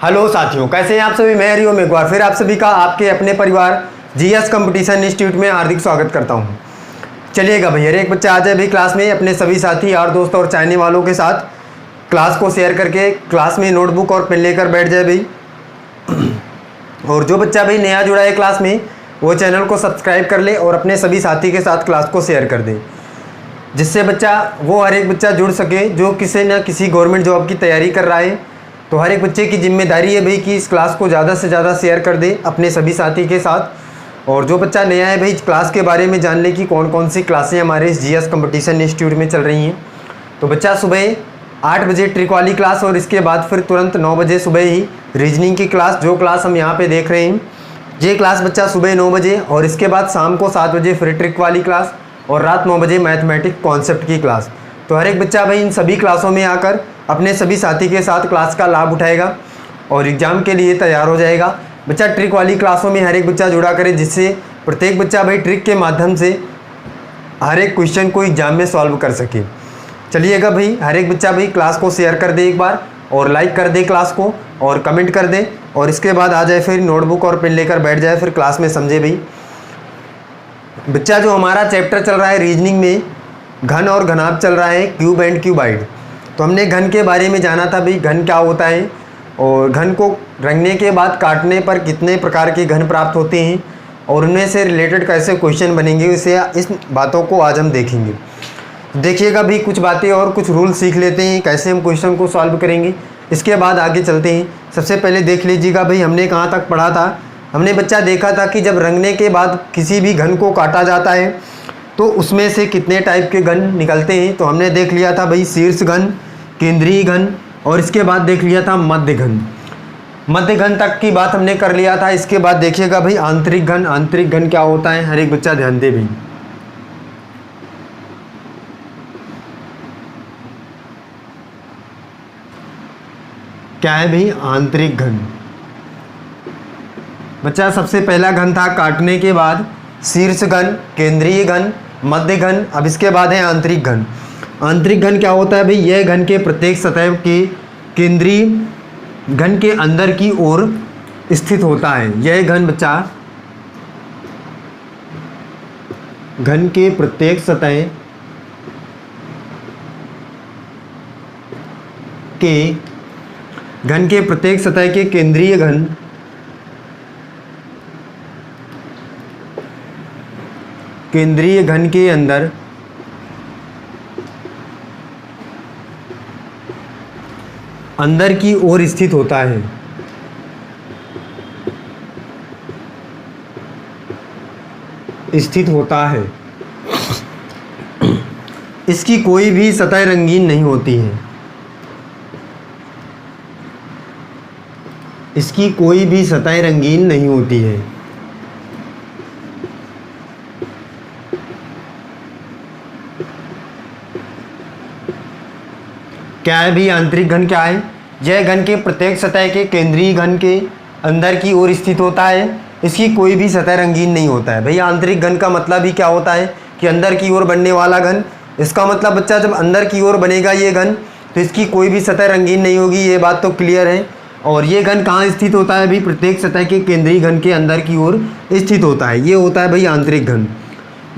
Hello साथियों, कैसे हैं आप सभी। मैं हरिओम एक बार फिर आप सभी का आपके अपने परिवार जीएस कंपटीशन इंस्टीट्यूट में हार्दिक स्वागत करता हूं। चलिएगा भाई, हर एक बच्चा आ जाए भी क्लास में अपने सभी साथी यार दोस्त और चाहने वालों के साथ क्लास को शेयर करके क्लास में नोटबुक और पेन लेकर बैठ जाए भाई। और जो बच्चा भाई नया जुड़ा है क्लास में वो चैनल को सब्सक्राइब कर ले और अपने सभी साथी के साथ क्लास को शेयर कर दे, जिससे हर एक बच्चा जुड़ सके जो किसी न किसी गवर्नमेंट जॉब की तैयारी कर रहा है। तो हर एक बच्चे की जिम्मेदारी है भाई कि इस क्लास को ज़्यादा से ज़्यादा शेयर कर दे अपने सभी साथी के साथ। और जो बच्चा नया है भाई, क्लास के बारे में जानने की कौन कौन सी क्लासें हमारे इस जीएस कंपटीशन इंस्टीट्यूट में चल रही हैं। तो बच्चा सुबह 8 बजे ट्रिक वाली क्लास और इसके बाद फिर तुरंत 9 बजे सुबह ही रीजनिंग की क्लास, जो क्लास हम यहाँ पे देख रहे हैं ये क्लास बच्चा सुबह 9 बजे, और इसके बाद शाम को 7 बजे फिर ट्रिक वाली क्लास और रात 9 बजे मैथमेटिक्स कॉन्सेप्ट की क्लास। तो हर एक बच्चा भाई इन सभी क्लासों में आकर अपने सभी साथी के साथ क्लास का लाभ उठाएगा और एग्ज़ाम के लिए तैयार हो जाएगा। बच्चा ट्रिक वाली क्लासों में हर एक बच्चा जुड़ा करे, जिससे प्रत्येक बच्चा भाई ट्रिक के माध्यम से हर एक क्वेश्चन को एग्जाम में सॉल्व कर सके। चलिएगा भाई, हर एक बच्चा भाई क्लास को शेयर कर दे एक बार और लाइक कर दे क्लास को और कमेंट कर दे, और इसके बाद आ जाए फिर नोटबुक और पेन लेकर बैठ जाए, फिर क्लास में समझे भाई। बच्चा जो हमारा चैप्टर चल रहा है रीजनिंग में, घन और घनाभ चल रहा है, क्यूब एंड क्यूबाइड। तो हमने घन के बारे में जाना था भाई, घन क्या होता है और घन को रंगने के बाद काटने पर कितने प्रकार के घन प्राप्त होते हैं और उनमें से रिलेटेड कैसे क्वेश्चन बनेंगे, इस बातों को आज हम देखेंगे। देखिएगा भी, कुछ बातें और कुछ रूल सीख लेते हैं कैसे हम क्वेश्चन को सॉल्व करेंगे, इसके बाद आगे चलते हैं। सबसे पहले देख लीजिएगा भाई, हमने कहाँ तक पढ़ा था। हमने बच्चा देखा था कि जब रंगने के बाद किसी भी घन को काटा जाता है तो उसमें से कितने टाइप के घन निकलते हैं। तो हमने देख लिया था भाई शीर्ष घन, केंद्रीय घन, और इसके बाद देख लिया था मध्य घन। मध्य घन तक की बात हमने कर लिया था। इसके बाद देखिएगा भाई आंतरिक घन। आंतरिक घन क्या होता है, हर एक बच्चा ध्यान दे भाई। क्या है भाई आंतरिक घन। बच्चा सबसे पहला घन था काटने के बाद शीर्ष घन, केंद्रीय घन, मध्य घन। अब इसके बाद है आंतरिक घन। आंतरिक घन क्या होता है भाई, यह घन के प्रत्येक सतह के केंद्रीय घन के अंदर की ओर स्थित होता है। यह घन बच्चा घन के प्रत्येक सतह के घन के प्रत्येक सतह के केंद्रीय घन के अंदर की ओर स्थित होता है। इसकी कोई भी सतह रंगीन नहीं होती है। क्या है भी आंतरिक घन क्या है, यह घन के प्रत्येक सतह के केंद्रीय घन के अंदर की ओर स्थित होता है। इसकी कोई भी सतह रंगीन नहीं होता है। भैया आंतरिक घन का मतलब ही क्या होता है कि अंदर की ओर बनने वाला घन। इसका मतलब बच्चा जब अंदर की ओर बनेगा ये घन तो इसकी कोई भी सतह रंगीन नहीं होगी, ये बात तो क्लियर है। और ये घन कहाँ स्थित होता है भाई, प्रत्येक सतह के केंद्रीय घन के अंदर की ओर स्थित होता है। ये होता है भाई आंतरिक घन।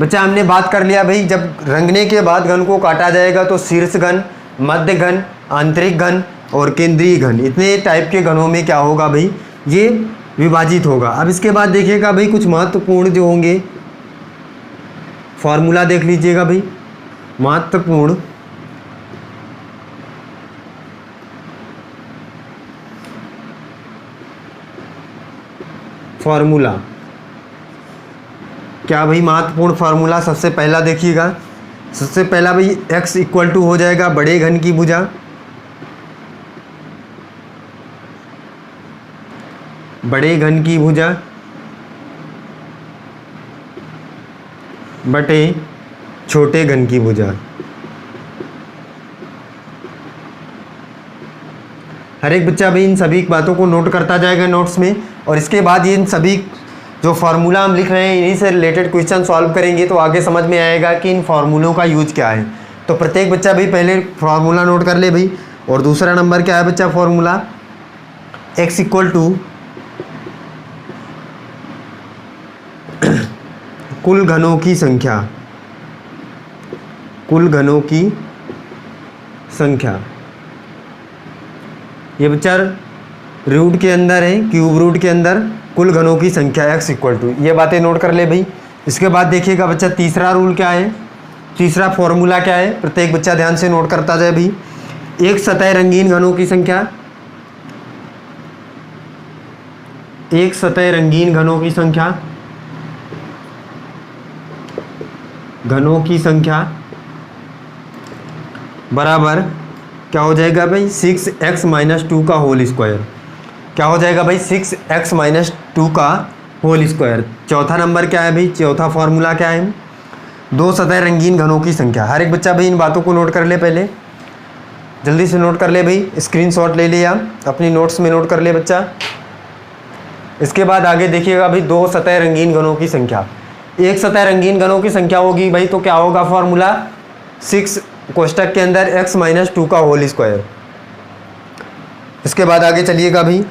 बच्चा हमने बात कर लिया भाई, जब रंगने के बाद घन को काटा जाएगा तो शीर्ष घन, मध्य घन, आंतरिक घन और केंद्रीय घन, इतने टाइप के घनों में क्या होगा भाई, ये विभाजित होगा। अब इसके बाद देखिएगा भाई कुछ महत्वपूर्ण जो होंगे फॉर्मूला देख लीजिएगा भाई। महत्वपूर्ण फार्मूला क्या भाई, महत्वपूर्ण फार्मूला सबसे पहला देखिएगा। सबसे पहला भाई x इक्वल टू हो जाएगा बड़े घन की भुजा बटे छोटे घन की भुजा। हर एक बच्चा भाई इन सभी बातों को नोट करता जाएगा नोट्स में, और इसके बाद ये इन सभी जो फार्मूला हम लिख रहे हैं इन्हीं से रिलेटेड क्वेश्चन सॉल्व करेंगे तो आगे समझ में आएगा कि इन फार्मूलों का यूज क्या है। तो प्रत्येक बच्चा भाई पहले फार्मूला नोट कर ले भाई। और दूसरा नंबर क्या है बच्चा, फार्मूला x इक्वल टू कुल घनों की संख्या, कुल घनों की संख्या। ये बच्चा रूट के अंदर है, क्यूब रूट के अंदर कुल घनों की संख्या x इक्वल टू, ये बातें नोट कर ले भाई। इसके बाद देखिएगा बच्चा तीसरा रूल क्या है, तीसरा फॉर्मूला क्या है, प्रत्येक बच्चा ध्यान से नोट करता जाए भाई। एक सतह रंगीन घनों की संख्या, एक सतह रंगीन घनों की संख्या, घनों की संख्या बराबर क्या हो जाएगा भाई 6x माइनस 2 का होल स्क्वायर। क्या हो जाएगा भाई 6x माइनस 2 का होल स्क्वायर। चौथा नंबर क्या है भाई, चौथा फॉर्मूला क्या है, दो सतह रंगीन घनों की संख्या। हर एक बच्चा भाई इन बातों को नोट कर ले, पहले जल्दी से नोट कर ले भाई, स्क्रीनशॉट ले लिया अपनी नोट्स में नोट कर ले बच्चा। इसके बाद आगे देखिएगा भाई दो सतह रंगीन घनों की संख्या। एक सतह रंगीन घनों की संख्या होगी भाई तो क्या होगा फॉर्मूला 6 कोष्टक के अंदर x माइनस 2 का होल स्क्वायर। इसके बाद आगे चलिएगा भाई,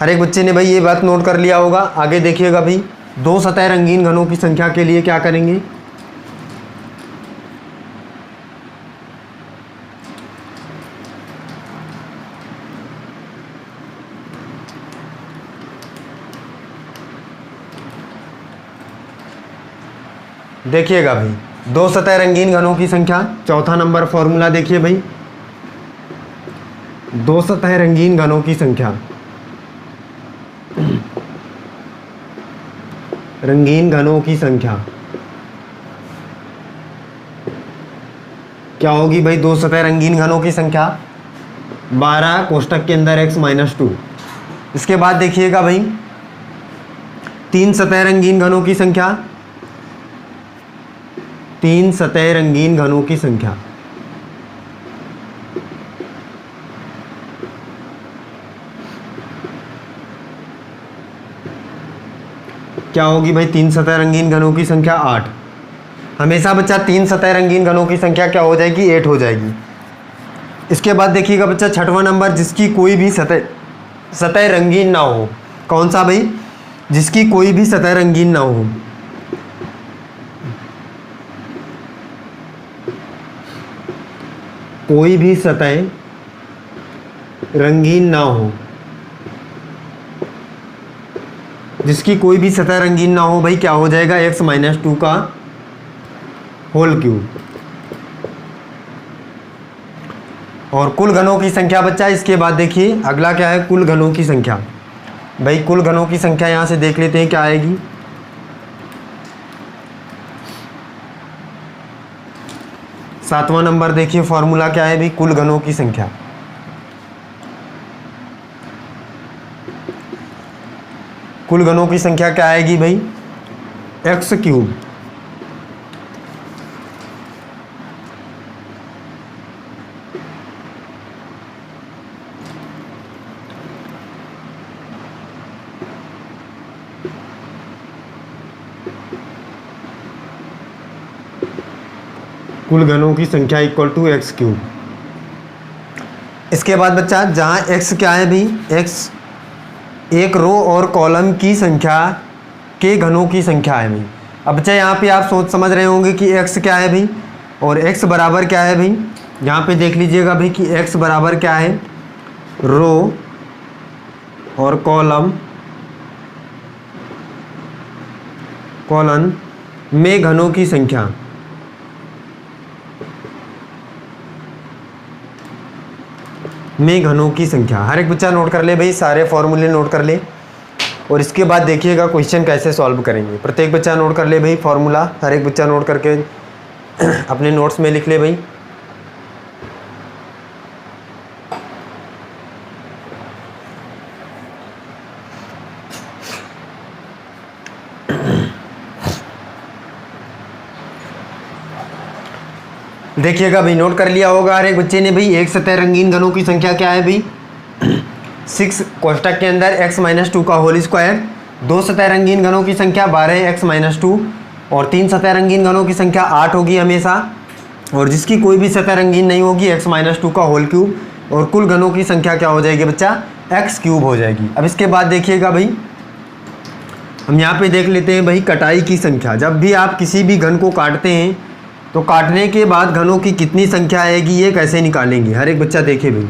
हर एक बच्चे ने भाई ये बात नोट कर लिया होगा। आगे देखिएगा भाई दो सतह रंगीन घनों की संख्या के लिए क्या करेंगे, देखिएगा भाई दो सतह रंगीन घनों की संख्या, चौथा नंबर फॉर्मूला देखिए भाई, दो सतह रंगीन घनों की संख्या, रंगीन घनों की संख्या क्या होगी भाई, दो सतह रंगीन घनों की संख्या 12 कोष्टक के अंदर x माइनस 2। इसके बाद देखिएगा भाई तीन सतह रंगीन घनों की संख्या, तीन सतह रंगीन घनों की संख्या क्या होगी भाई, तीन सतह रंगीन घनों की संख्या 8। हमेशा बच्चा तीन सतह रंगीन घनों की संख्या क्या हो जाएगी 8 हो जाएगी। इसके बाद देखिएगा बच्चा छठवां नंबर, जिसकी कोई भी सतह रंगीन ना हो। कौन सा भाई, जिसकी कोई भी सतह रंगीन ना हो। कोई भी सतह रंगीन ना हो, जिसकी कोई भी सतह रंगीन ना हो भाई क्या हो जाएगा x माइनस 2 का होल क्यूब। और कुल घनों की संख्या बच्चा, इसके बाद देखिए अगला क्या है, कुल घनों की संख्या। भाई कुल घनों की संख्या यहां से देख लेते हैं क्या आएगी। सातवां नंबर देखिए फॉर्मूला क्या है भाई, कुल घनों की संख्या। कुल घनों की संख्या क्या आएगी भाई, एक्स क्यूब कुल घनों की संख्या इक्वल टू एक्स क्यूब। इसके बाद बच्चा जहाँ एक्स क्या है भाई, एक्स एक रो और कॉलम की संख्या के घनों की संख्या है भाई। अब बच्चा यहाँ पे आप सोच समझ रहे होंगे कि एक्स क्या है भाई और एक्स बराबर क्या है भाई। यहाँ पे देख लीजिएगा भाई कि एक्स बराबर क्या है, रो और कॉलम में घनों की संख्या। में घनों की संख्या। हर एक बच्चा नोट कर ले भाई, सारे फॉर्मूले नोट कर ले और इसके बाद देखिएगा क्वेश्चन कैसे सॉल्व करेंगे। प्रत्येक बच्चा नोट कर ले भाई फॉर्मूला, हर एक बच्चा नोट करके अपने नोट्स में लिख ले भाई। देखिएगा भाई नोट कर लिया होगा हर एक बच्चे ने भाई। एक सतह रंगीन घनों की संख्या क्या है भाई 6 कोष्टक के अंदर x माइनस 2 का होल स्क्वायर। दो सतह रंगीन घनों की संख्या 12 x माइनस 2 और तीन सतह रंगीन घनों की संख्या 8 होगी हमेशा। और जिसकी कोई भी सतह रंगीन नहीं होगी x-2 का होल क्यूब, और कुल घनों की संख्या क्या हो जाएगी बच्चा, x³ हो जाएगी। अब इसके बाद देखिएगा भाई, हम यहाँ पे देख लेते हैं भाई कटाई की संख्या। जब भी आप किसी भी घन को काटते हैं तो काटने के बाद घनों की कितनी संख्या आएगी ये कैसे निकालेंगे, हर एक बच्चा देखे भाई।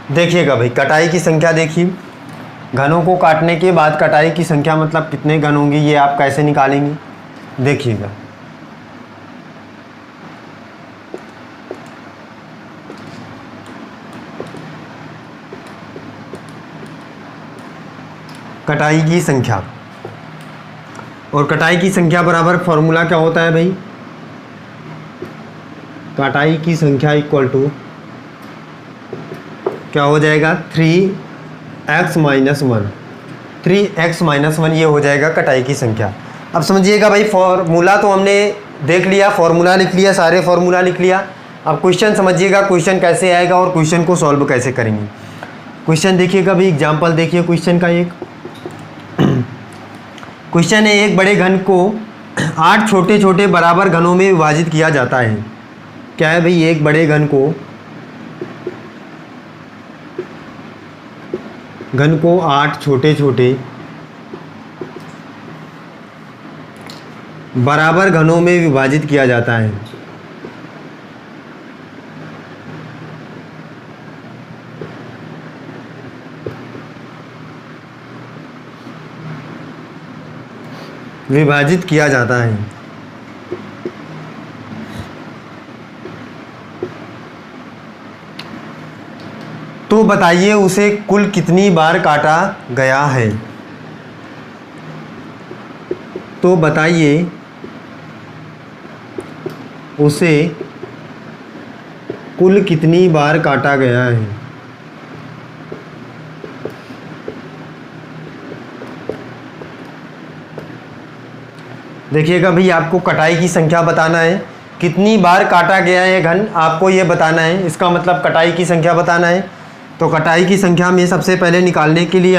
देखिएगा भाई कटाई की संख्या, देखिए घनों को काटने के बाद कटाई की संख्या मतलब कितने घन होंगे ये आप कैसे निकालेंगे, देखिएगा। कटाई की संख्या, और कटाई की संख्या बराबर फॉर्मूला क्या होता है भाई, कटाई की संख्या इक्वल टू क्या हो जाएगा 3x - 1, 3x - 1 ये हो जाएगा कटाई की संख्या। अब समझिएगा भाई, फॉर्मूला तो हमने देख लिया, फॉर्मूला लिख लिया, सारे फॉर्मूला लिख लिया। अब क्वेश्चन समझिएगा, क्वेश्चन कैसे आएगा और क्वेश्चन को सॉल्व कैसे करेंगे। क्वेश्चन देखिएगा भाई, एग्जाम्पल देखिए क्वेश्चन का। एक क्वेश्चन है, एक बड़े घन को 8 छोटे छोटे बराबर घनों में विभाजित किया जाता है। क्या है भाई, एक बड़े घन को 8 छोटे छोटे बराबर घनों में विभाजित किया जाता है। विभाजित किया जाता है तो बताइए उसे कुल कितनी बार काटा गया है। तो बताइए उसे कुल कितनी बार काटा गया है। देखिएगा भाई, आपको कटाई की संख्या बताना है, कितनी बार काटा गया है घन आपको ये बताना है। इसका मतलब कटाई की संख्या बताना है। तो कटाई की संख्या में सबसे पहले निकालने के लिए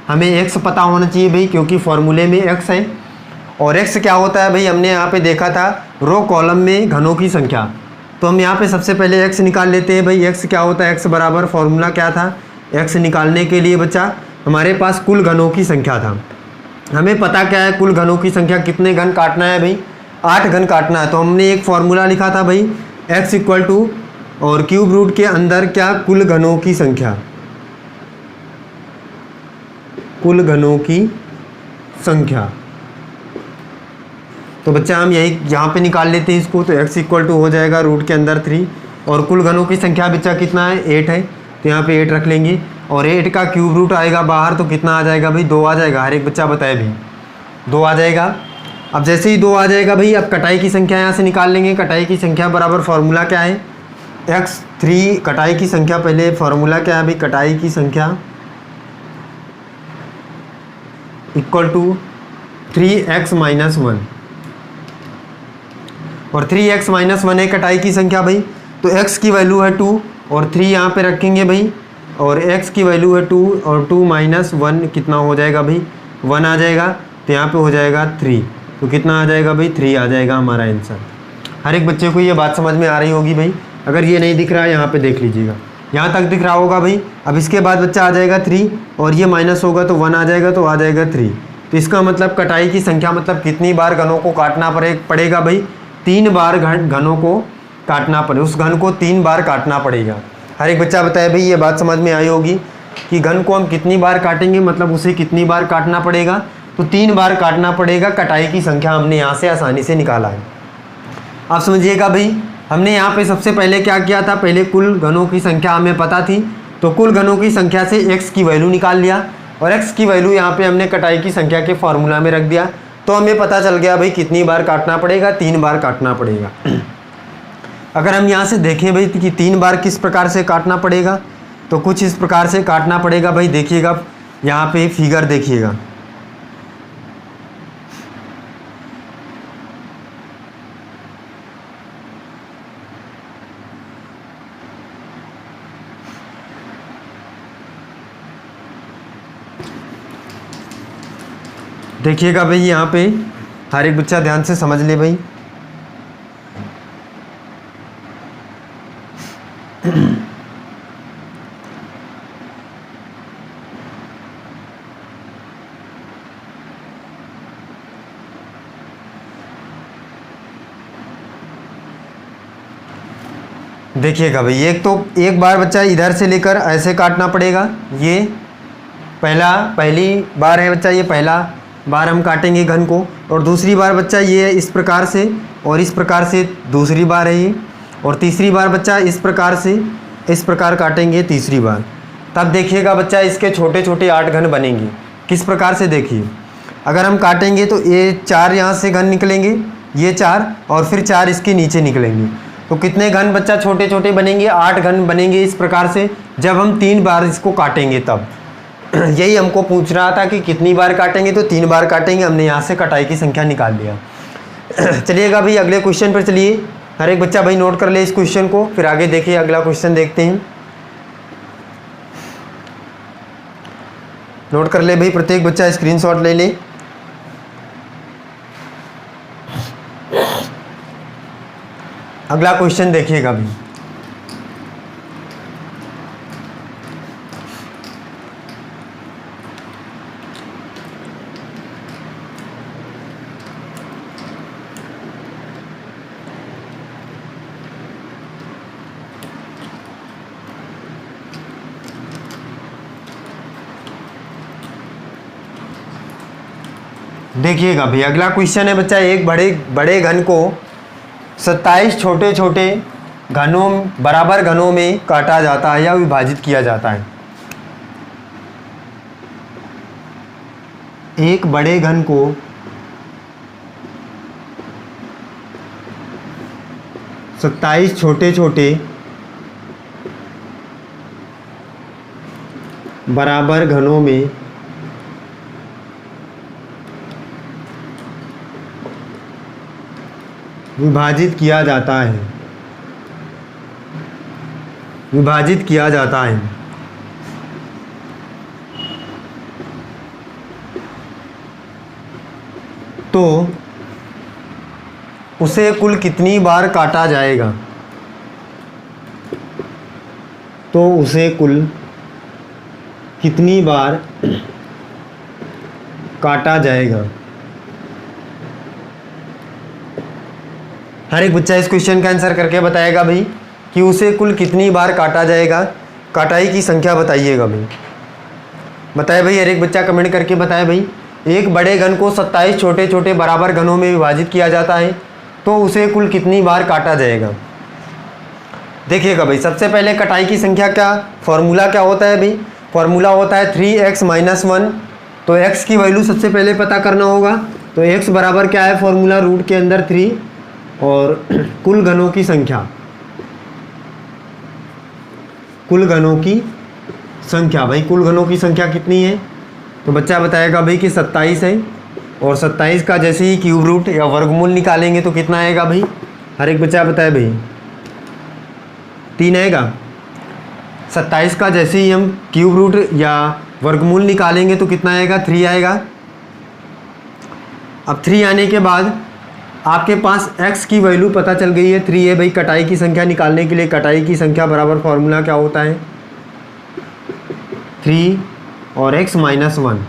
हमें x पता होना चाहिए भाई, क्योंकि फॉर्मूले में x है। और x क्या होता है भाई, हमने यहाँ पे देखा था रो कॉलम में घनों की संख्या। तो हम यहाँ पे सबसे पहले x निकाल लेते हैं भाई। x क्या होता है, x बराबर फॉर्मूला क्या था, x निकालने के लिए बच्चा हमारे पास कुल घनों की संख्या था। हमें पता क्या है, कुल घनों की संख्या कितने घन काटना है भाई, 8 घन काटना है। तो हमने एक फॉर्मूला लिखा था भाई, x इक्वल टू और क्यूब रूट के अंदर क्या, कुल घनों की संख्या, कुल घनों की संख्या। तो बच्चा हम यही यहाँ पे निकाल लेते हैं इसको। तो x इक्वल टू हो जाएगा रूट के अंदर 3, और कुल घनों की संख्या बच्चा कितना है, 8 है। तो यहाँ पे 8 रख लेंगे, और 8 का क्यूब रूट आएगा बाहर तो कितना आ जाएगा भाई, 2 आ जाएगा। हर एक बच्चा बताए भी 2 आ जाएगा। अब जैसे ही 2 आ जाएगा भाई, अब कटाई की संख्या यहाँ से निकाल लेंगे। कटाई की संख्या बराबर फॉर्मूला क्या है, x3 कटाई की संख्या, पहले फॉर्मूला क्या है भाई, कटाई की संख्या इक्वल टू 3x - 1, और 3x - 1 है कटाई की संख्या भाई। तो x की वैल्यू है 2 और 3 यहाँ पे रखेंगे भाई, और x की वैल्यू है 2 और 2 - 1 कितना हो जाएगा भाई, 1 आ जाएगा। तो यहाँ पे हो जाएगा 3, तो कितना आ जाएगा भाई, 3 आ जाएगा हमारा आंसर। हर एक बच्चे को ये बात समझ में आ रही होगी भाई। अगर ये नहीं दिख रहा है यहाँ पे देख लीजिएगा, यहाँ तक दिख रहा होगा भाई। अब इसके बाद बच्चा आ जाएगा 3, और ये माइनस होगा तो 1 आ जाएगा, तो आ जाएगा 3। तो इसका मतलब कटाई की संख्या मतलब कितनी बार घनों को काटना पड़ेगा भाई, 3 बार घनों को काटना पड़े, उस घन को 3 बार काटना पड़ेगा। हर एक बच्चा बताए भाई, ये बात समझ में आई होगी कि घन को हम कितनी बार काटेंगे, मतलब उसे कितनी बार काटना पड़ेगा। तो 3 बार काटना पड़ेगा। कटाई की संख्या हमने यहाँ से आसानी से निकाला है। आप समझिएगा भाई, हमने यहाँ पे सबसे पहले क्या किया था, पहले कुल घनों की संख्या हमें पता थी, तो कुल घनों की संख्या से x की वैल्यू निकाल लिया, और x की वैल्यू यहाँ पे हमने कटाई की संख्या के फॉर्मूला में रख दिया। तो हमें पता चल गया भाई कितनी बार काटना पड़ेगा, 3 बार काटना पड़ेगा। अगर हम यहाँ से देखें भाई कि 3 बार किस प्रकार से काटना पड़ेगा, तो कुछ इस प्रकार से काटना पड़ेगा भाई। देखिएगा यहाँ पे फिगर देखिएगा, देखिएगा भाई यहाँ पे हर एक बच्चा ध्यान से समझ ले भाई। देखिएगा भाई, एक बार बच्चा इधर से लेकर ऐसे काटना पड़ेगा। ये पहली बार है बच्चा, ये पहला बार हम काटेंगे घन को। और दूसरी बार बच्चा ये इस प्रकार से और इस प्रकार से दूसरी बार है ये। और तीसरी बार बच्चा इस प्रकार से इस प्रकार काटेंगे तीसरी बार। तब देखिएगा बच्चा इसके छोटे छोटे 8 घन बनेंगे। किस प्रकार से देखिए, अगर हम काटेंगे तो ये 4 यहाँ से घन निकलेंगे, ये 4 और फिर 4 इसके नीचे निकलेंगे। तो कितने घन बच्चा छोटे छोटे बनेंगे? 8 घन बनेंगे इस प्रकार से, जब हम 3 बार इसको काटेंगे तब। यही हमको पूछ रहा था कि कितनी बार काटेंगे, तो 3 बार काटेंगे। हमने यहाँ से कटाई की संख्या निकाल लिया। चलिएगा भाई अगले क्वेश्चन पर चलिए। हर एक बच्चा भाई नोट कर ले इस क्वेश्चन को, फिर आगे देखिए अगला क्वेश्चन देखते हैं। नोट कर ले भाई, प्रत्येक बच्चा स्क्रीनशॉट ले ले। अगला क्वेश्चन देखिएगा भाई। देखिएगा भाई अगला क्वेश्चन है बच्चा, एक बड़े घन को 27 छोटे छोटे घनों बराबर घनों में काटा जाता है या विभाजित किया जाता है। एक बड़े घन को 27 छोटे छोटे बराबर घनों में विभाजित किया जाता है। विभाजित किया जाता है तो उसे कुल कितनी बार काटा जाएगा? तो उसे कुल कितनी बार काटा जाएगा? हर एक बच्चा इस क्वेश्चन का आंसर करके बताएगा भाई कि उसे कुल कितनी बार काटा जाएगा। कटाई की संख्या बताइएगा भाई। बताए भाई, हर एक बच्चा कमेंट करके बताए भाई। एक बड़े घन को 27 छोटे छोटे बराबर घनों में विभाजित किया जाता है तो उसे कुल कितनी बार काटा जाएगा। देखिएगा भाई, सबसे पहले कटाई की संख्या का फॉर्मूला क्या होता है भाई? फॉर्मूला होता है 3x - 1। तो x की वैल्यू सबसे पहले पता करना होगा। तो x बराबर क्या है? फॉर्मूला रूट के अंदर 3 और कुल घनों की संख्या, कुल घनों की संख्या। भाई कुल घनों की संख्या कितनी है? तो बच्चा बताएगा भाई कि 27 है। और 27 का जैसे ही क्यूब रूट या वर्गमूल निकालेंगे तो कितना आएगा भाई? हर एक बच्चा बताए भाई। 3 आएगा। 27 का जैसे ही हम क्यूब रूट या वर्गमूल निकालेंगे तो कितना आएगा? 3 आएगा। अब 3 आने के बाद आपके पास x की वैल्यू पता चल गई है, 3 है भाई। कटाई की संख्या निकालने के लिए कटाई की संख्या बराबर फॉर्मूला क्या होता है? 3 और x - 1।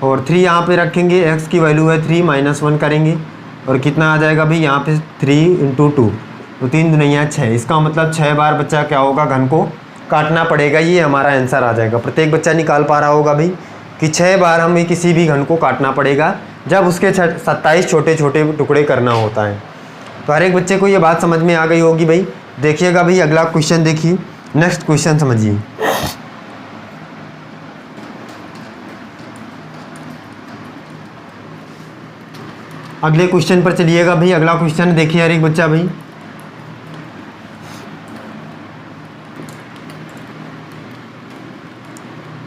और 3 यहाँ पे रखेंगे, x की वैल्यू है 3 - 1 करेंगे और कितना आ जाएगा भाई? यहाँ पे 3 × 2, तो 3 दूनिया 6। इसका मतलब 6 बार बच्चा क्या होगा? घन को काटना पड़ेगा। ये हमारा आंसर आ जाएगा। प्रत्येक बच्चा निकाल पा रहा होगा भाई कि 6 बार हमें किसी भी घन को काटना पड़ेगा जब उसके 27 छोटे छोटे टुकड़े करना होता है। तो हर एक बच्चे को ये बात समझ में आ गई होगी भाई। देखिएगा भाई अगला क्वेश्चन देखिए, नेक्स्ट क्वेश्चन समझिए। अगले क्वेश्चन पर चलिएगा भाई। अगला क्वेश्चन देखिए हर एक बच्चा भाई।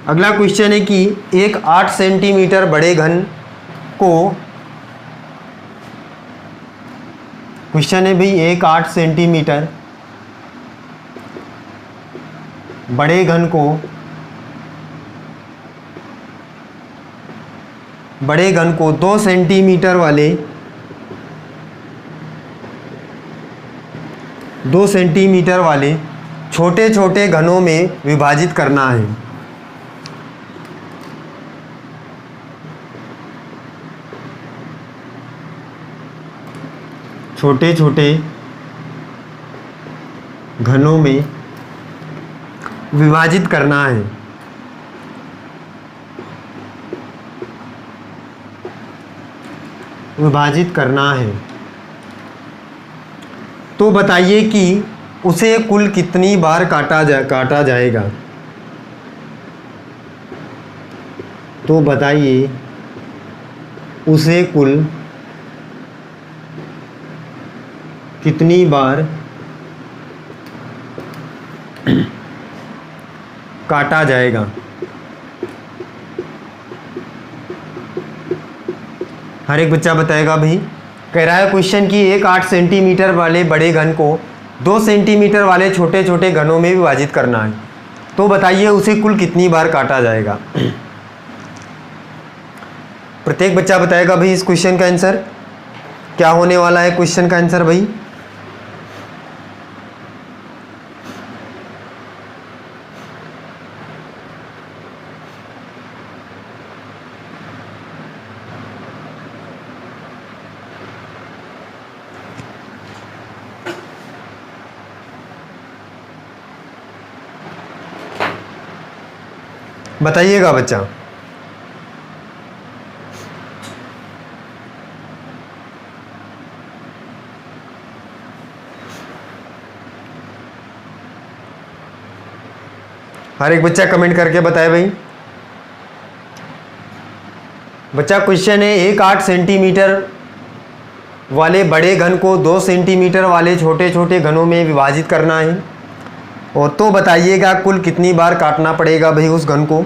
अगला क्वेश्चन है कि एक 8 सेंटीमीटर बड़े घन को, क्वेश्चन है भाई एक 8 सेंटीमीटर बड़े घन को 2 सेंटीमीटर वाले 2 सेंटीमीटर वाले छोटे छोटे घनों में विभाजित करना है। छोटे छोटे घनों में विभाजित करना है। विभाजित करना है तो बताइए कि उसे कुल कितनी बार काटा जाएगा। तो बताइए उसे कुल कितनी बार काटा जाएगा। हर एक बच्चा बताएगा भाई। कह रहा है क्वेश्चन कि एक 8 सेंटीमीटर वाले बड़े घन को 2 सेंटीमीटर वाले छोटे छोटे घनों में विभाजित करना है। तो बताइए उसे कुल कितनी बार काटा जाएगा। प्रत्येक बच्चा बताएगा भाई इस क्वेश्चन का आंसर क्या होने वाला है। क्वेश्चन का आंसर भाई बताइएगा बच्चा। हर एक बच्चा कमेंट करके बताए भाई। बच्चा क्वेश्चन है एक 8 सेंटीमीटर वाले बड़े घन को 2 सेंटीमीटर वाले छोटे छोटे घनों में विभाजित करना है और तो बताइएगा कुल कितनी बार काटना पड़ेगा भाई उस घन को।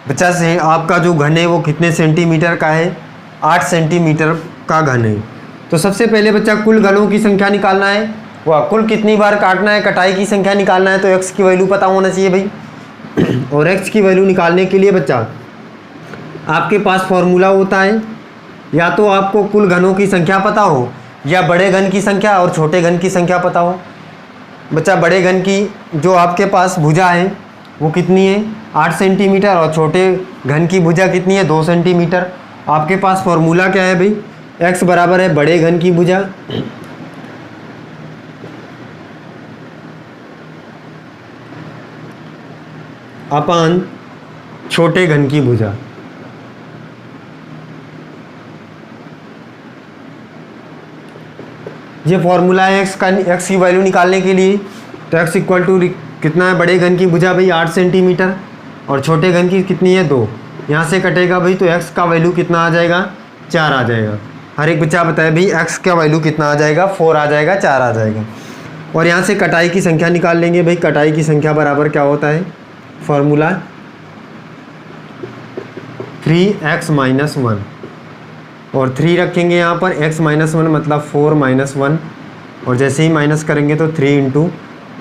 बच्चा से आपका जो घन है वो कितने सेंटीमीटर का है, 8 सेंटीमीटर का घन है। तो सबसे पहले बच्चा कुल घनों की संख्या निकालना है, वह कुल कितनी बार काटना है, कटाई की संख्या निकालना है। तो x की वैल्यू पता होना चाहिए भाई। और x की वैल्यू निकालने के लिए बच्चा आपके पास फॉर्मूला होता है, या तो आपको कुल घनों की संख्या पता हो या बड़े घन की संख्या और छोटे घन की संख्या पता हो। बच्चा बड़े घन की जो आपके पास भुजा है वो कितनी है, 8 सेंटीमीटर, और छोटे घन की भुजा कितनी है, 2 सेंटीमीटर। आपके पास फॉर्मूला क्या है भाई, x बराबर है बड़े घन की भुजा अपान छोटे घन की भुजा। ये फॉर्मूला है x की वैल्यू निकालने के लिए। तो x इक्वल टू कितना है, बड़े घन की भुजा भाई 8 सेंटीमीटर और छोटे घन की कितनी है, 2। यहाँ से कटेगा भाई तो x का वैल्यू कितना आ जाएगा, 4 आ जाएगा। हर एक बच्चा बताए भाई x का वैल्यू कितना आ जाएगा, 4 आ जाएगा, 4 आ जाएगा। और यहाँ से कटाई की संख्या निकाल लेंगे भाई। कटाई की संख्या बराबर क्या होता है, फॉर्मूला 3x - 1 और 3 रखेंगे यहाँ पर, x - 1 मतलब 4 - 1 और जैसे ही माइनस करेंगे तो 3 ×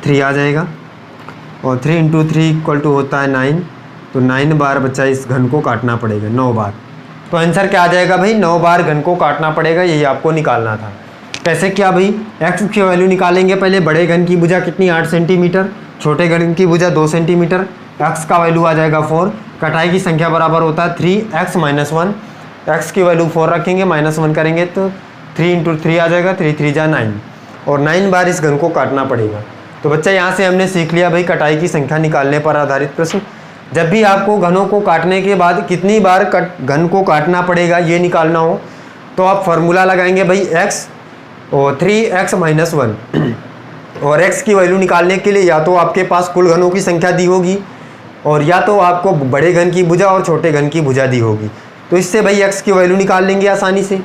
3 आ जाएगा और 3 × 3 = होता है 9। तो 9 बार बच्चा इस घन को काटना पड़ेगा, 9 बार। तो आंसर क्या आ जाएगा भाई, 9 बार घन को काटना पड़ेगा। यही आपको निकालना था। कैसे क्या भाई, x की वैल्यू निकालेंगे पहले। बड़े घन की भुजा कितनी, 8 सेंटीमीटर, छोटे घन की भुजा 2 सेंटीमीटर। x का वैल्यू आ जाएगा 4। कटाई की संख्या बराबर होता है 3x - 1। x की वैल्यू 4 रखेंगे, -1 करेंगे तो 3 × 3 आ जाएगा, 3 × 3 = 9 और 9 बार इस घन को काटना पड़ेगा। तो बच्चा यहाँ से हमने सीख लिया भाई कटाई की संख्या निकालने पर आधारित प्रश्न। जब भी आपको घनों को काटने के बाद कितनी बार घन को काटना पड़ेगा ये निकालना हो तो आप फार्मूला लगाएंगे भाई x और 3x - 1 और x की वैल्यू निकालने के लिए या तो आपके पास कुल घनों की संख्या दी होगी और या तो आपको बड़े घन की भुजा और छोटे घन की भुजा दी होगी। तो इससे भाई x की वैल्यू निकाल लेंगे आसानी से।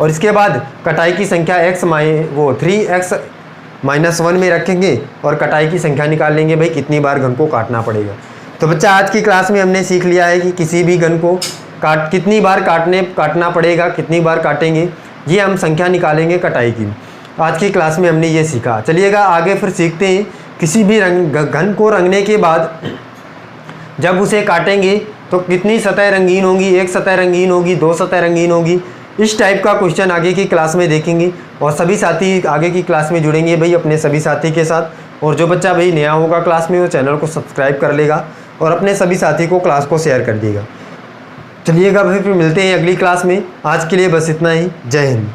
और इसके बाद कटाई की संख्या 3x - 1 में रखेंगे और कटाई की संख्या निकाल लेंगे भाई कितनी बार घन को काटना पड़ेगा। तो बच्चा आज की क्लास में हमने सीख लिया है कि किसी भी गन को कितनी बार काटना पड़ेगा, कितनी बार काटेंगे, ये हम संख्या निकालेंगे कटाई की। आज की क्लास में हमने ये सीखा। चलिएगा आगे फिर सीखते हैं किसी भी गन को रंगने के बाद जब उसे काटेंगे तो कितनी सतह रंगीन होंगी, एक सतह रंगीन होगी, दो सतह रंगीन होगी। इस टाइप का क्वेश्चन आगे की क्लास में देखेंगे और सभी साथी आगे की क्लास में जुड़ेंगे भाई अपने सभी साथी के साथ। और जो बच्चा भाई नया होगा क्लास में वो चैनल को सब्सक्राइब कर लेगा और अपने सभी साथी को क्लास को शेयर कर देगा। चलिएगा भाई फिर मिलते हैं अगली क्लास में। आज के लिए बस इतना ही। जय हिंद।